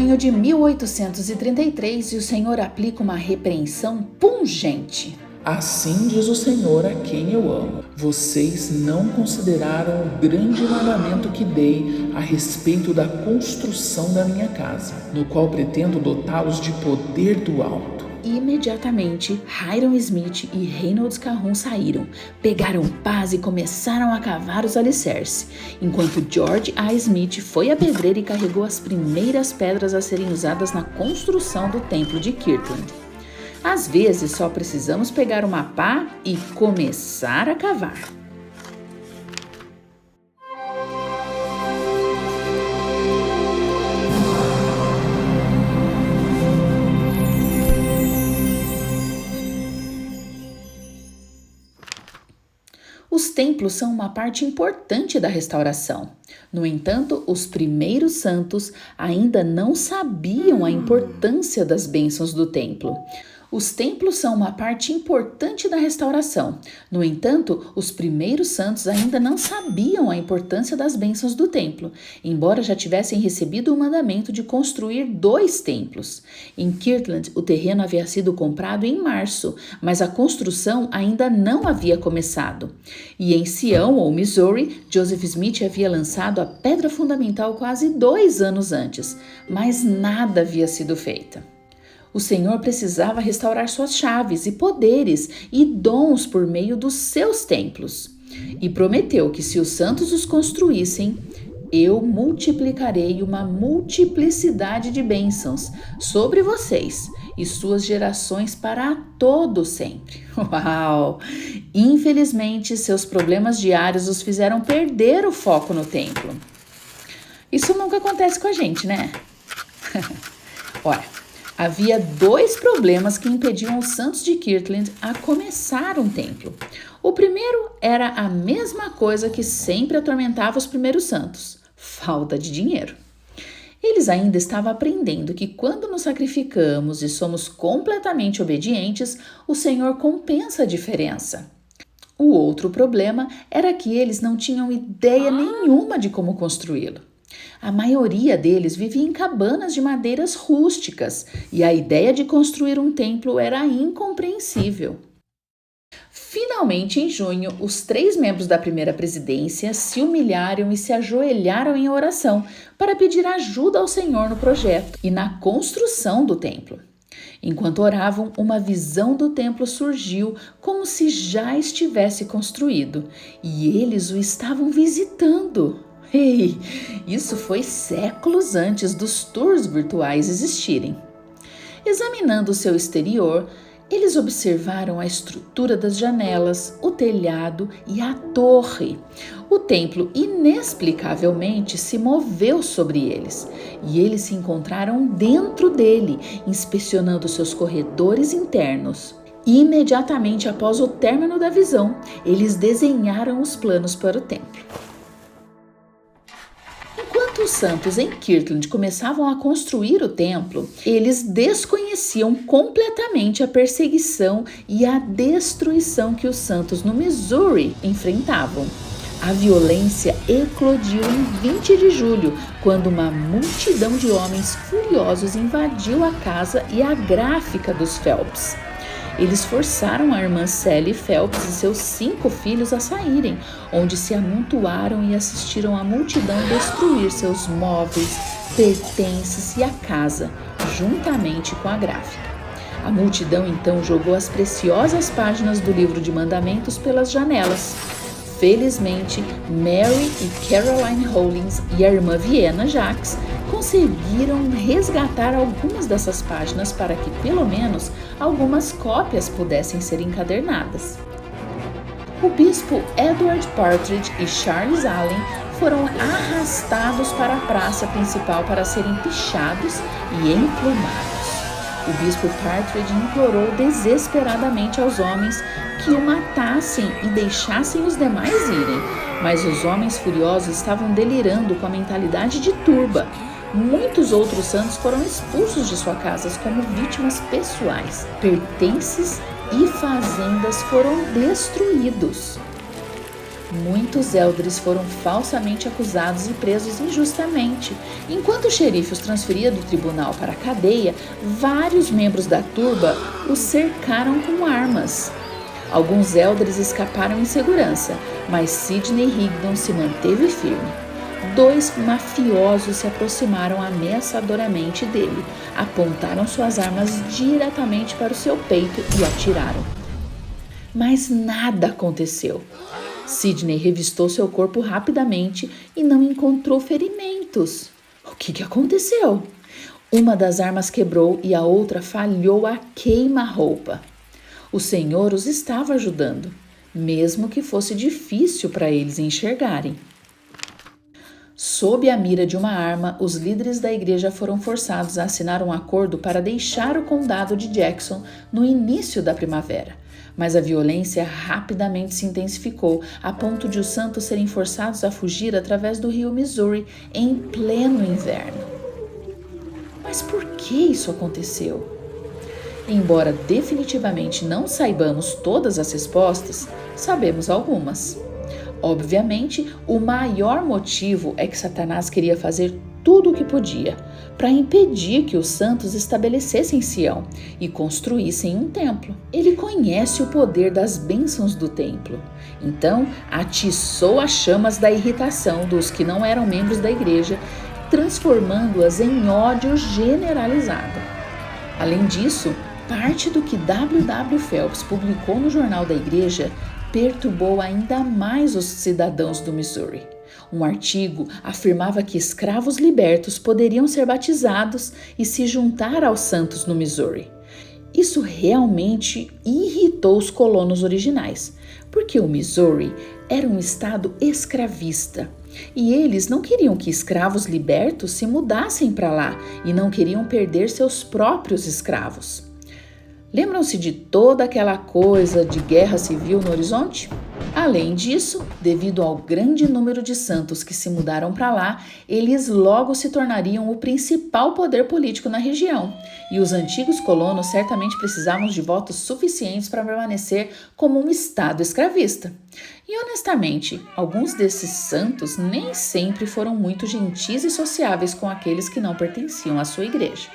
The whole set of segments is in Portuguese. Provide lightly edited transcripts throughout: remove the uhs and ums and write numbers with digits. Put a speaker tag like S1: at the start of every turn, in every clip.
S1: junho de 1833 e o Senhor aplica uma repreensão pungente.
S2: Assim diz o Senhor a quem eu amo: vocês não consideraram o grande mandamento que dei a respeito da construção da minha casa, no qual pretendo dotá-los de poder do alto.
S1: Imediatamente, Hiram Smith e Reynolds Calhoun saíram, pegaram pás e começaram a cavar os alicerces, enquanto George A. Smith foi à pedreira e carregou as primeiras pedras a serem usadas na construção do templo de Kirtland. Às vezes, só precisamos pegar uma pá e começar a cavar. Os templos são uma parte importante da restauração. No entanto, os primeiros santos ainda não sabiam a importância das bênçãos do templo. Os templos são uma parte importante da restauração. No entanto, os primeiros santos ainda não sabiam a importância das bênçãos do templo, embora já tivessem recebido o mandamento de construir 2 templos. Em Kirtland, o terreno havia sido comprado em março, mas a construção ainda não havia começado. E em Sião, ou Missouri, Joseph Smith havia lançado a pedra fundamental quase 2 anos antes, mas nada havia sido feito. O Senhor precisava restaurar suas chaves e poderes e dons por meio dos seus templos. E prometeu que se os santos os construíssem, eu multiplicarei uma multiplicidade de bênçãos sobre vocês e suas gerações para todo sempre. Uau! Infelizmente, seus problemas diários os fizeram perder o foco no templo. Isso nunca acontece com a gente, né? Olha, havia 2 problemas que impediam os santos de Kirtland a começar um templo. O primeiro era a mesma coisa que sempre atormentava os primeiros santos: falta de dinheiro. Eles ainda estavam aprendendo que quando nos sacrificamos e somos completamente obedientes, o Senhor compensa a diferença. O outro problema era que eles não tinham ideia nenhuma de como construí-lo. A maioria deles vivia em cabanas de madeiras rústicas e a ideia de construir um templo era incompreensível. Finalmente, em junho, os 3 membros da primeira presidência se humilharam e se ajoelharam em oração para pedir ajuda ao Senhor no projeto e na construção do templo. Enquanto oravam, uma visão do templo surgiu como se já estivesse construído e eles o estavam visitando. Ei, isso foi séculos antes dos tours virtuais existirem. Examinando o seu exterior, eles observaram a estrutura das janelas, o telhado e a torre. O templo inexplicavelmente se moveu sobre eles e eles se encontraram dentro dele, inspecionando seus corredores internos. Imediatamente após o término da visão, eles desenharam os planos para o templo. Enquanto os santos em Kirtland começavam a construir o templo, eles desconheciam completamente a perseguição e a destruição que os santos no Missouri enfrentavam. A violência eclodiu em 20 de julho, quando uma multidão de homens furiosos invadiu a casa e a gráfica dos Phelps. Eles forçaram a irmã Sally Phelps e seus 5 filhos a saírem, onde se amontoaram e assistiram a multidão destruir seus móveis, pertences e a casa, juntamente com a gráfica. A multidão então jogou as preciosas páginas do livro de mandamentos pelas janelas. Felizmente, Mary e Caroline Hollins e a irmã Vienna Jacques conseguiram resgatar algumas dessas páginas para que, pelo menos, algumas cópias pudessem ser encadernadas. O bispo Edward Partridge e Charles Allen foram arrastados para a praça principal para serem pichados e emplumados. O bispo Partridge implorou desesperadamente aos homens que o matassem e deixassem os demais irem, mas os homens furiosos estavam delirando com a mentalidade de turba. Muitos outros santos foram expulsos de suas casas como vítimas pessoais. Pertences e fazendas foram destruídos. Muitos elders foram falsamente acusados e presos injustamente. Enquanto o xerife os transferia do tribunal para a cadeia, vários membros da turba os cercaram com armas. Alguns elders escaparam em segurança, mas Sidney Rigdon se manteve firme. 2 mafiosos se aproximaram ameaçadoramente dele, apontaram suas armas diretamente para o seu peito e atiraram. Mas nada aconteceu. Sidney revistou seu corpo rapidamente e não encontrou ferimentos. O que aconteceu? Uma das armas quebrou e a outra falhou a queima-roupa. O Senhor os estava ajudando, mesmo que fosse difícil para eles enxergarem. Sob a mira de uma arma, os líderes da igreja foram forçados a assinar um acordo para deixar o condado de Jackson no início da primavera. Mas a violência rapidamente se intensificou, a ponto de os santos serem forçados a fugir através do rio Missouri em pleno inverno. Mas por que isso aconteceu? Embora definitivamente não saibamos todas as respostas, sabemos algumas. Obviamente, o maior motivo é que Satanás queria fazer tudo o que podia para impedir que os santos estabelecessem Sião e construíssem um templo. Ele conhece o poder das bênçãos do templo. Então, atiçou as chamas da irritação dos que não eram membros da igreja, transformando-as em ódio generalizado. Além disso, parte do que W. Phelps publicou no jornal da igreja perturbou ainda mais os cidadãos do Missouri. Um artigo afirmava que escravos libertos poderiam ser batizados e se juntar aos santos no Missouri. Isso realmente irritou os colonos originais, porque o Missouri era um estado escravista e eles não queriam que escravos libertos se mudassem para lá e não queriam perder seus próprios escravos. Lembram-se de toda aquela coisa de guerra civil no horizonte? Além disso, devido ao grande número de santos que se mudaram para lá, eles logo se tornariam o principal poder político na região, e os antigos colonos certamente precisavam de votos suficientes para permanecer como um estado escravista. E honestamente, alguns desses santos nem sempre foram muito gentis e sociáveis com aqueles que não pertenciam à sua igreja.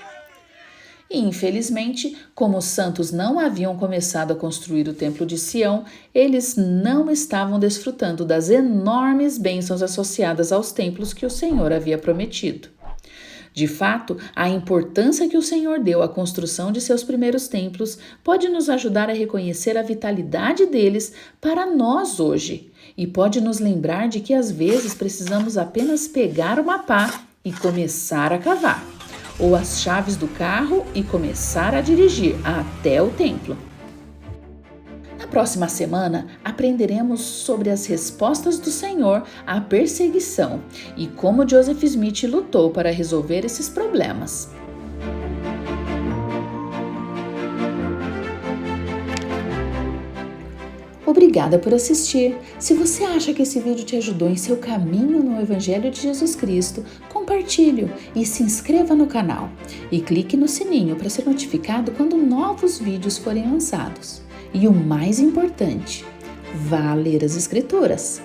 S1: E, infelizmente, como os santos não haviam começado a construir o templo de Sião, eles não estavam desfrutando das enormes bênçãos associadas aos templos que o Senhor havia prometido. De fato, a importância que o Senhor deu à construção de seus primeiros templos pode nos ajudar a reconhecer a vitalidade deles para nós hoje, e pode nos lembrar de que às vezes precisamos apenas pegar uma pá e começar a cavar, ou as chaves do carro e começar a dirigir até o templo. Na próxima semana, aprenderemos sobre as respostas do Senhor à perseguição e como Joseph Smith lutou para resolver esses problemas. Obrigada por assistir. Se você acha que esse vídeo te ajudou em seu caminho no Evangelho de Jesus Cristo, compartilhe e se inscreva no canal. E clique no sininho para ser notificado quando novos vídeos forem lançados. E o mais importante, vá ler as Escrituras.